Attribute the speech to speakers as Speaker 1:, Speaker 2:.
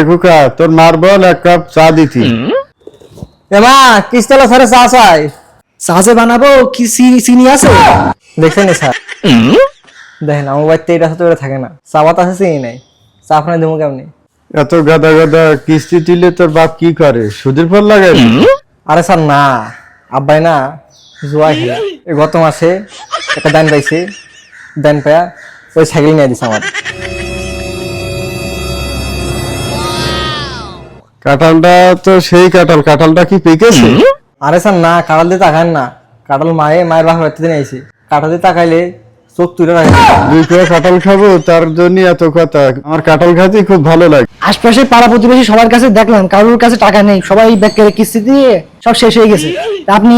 Speaker 1: খোকা তোর মার বল এক কাপ চা দিতি।
Speaker 2: এমা কিস্তলা স্যারে চা চাই।
Speaker 3: চা যে বানাবো কি চিনি আছে?
Speaker 2: দেখছেন স্যার, দেখেন আমার বাড়িতে এটা সাথে থাকে না, চা পাতা আছে চিনি নাই, চা আপনার দেবো কেমনি?
Speaker 1: এত গাদা গাদা কিস্তি দিলে তোর বাপ কি করে, সুদের পর লাগাই?
Speaker 2: আরে স্যার না, আব্বাই না জুয়া খেলে এই গত মাসে একটা দান পাইছে, দান পায়া ওই সাইকেল নিয়ে দিছে আমার।
Speaker 1: কাঁঠালটা তো সেই কাঁঠাল, কাঁঠালটা কি পেকেছে?
Speaker 2: আরে স্যার না, কাঁঠাল দিয়ে তাকান না, কাঁঠাল মায়ের বাসা বাড়িতে নিয়ে আইছি, কাঁঠাল দিয়ে তাকাইলে চোখ তুলে রাখে।
Speaker 1: 2 কিলো কাঁঠাল খাবো তার জন্য এত কথা। আমার কাঁঠাল খাতে খুব ভালো লাগে।
Speaker 3: আশপাশে পাড়া প্রতিবেশী সবার কাছে দেখলাম কারোর কাছে টাকা নেই, সবাই ব্যাগ করে কিস্তি দিয়ে সব শেষ হয়ে গেছে। তা আপনি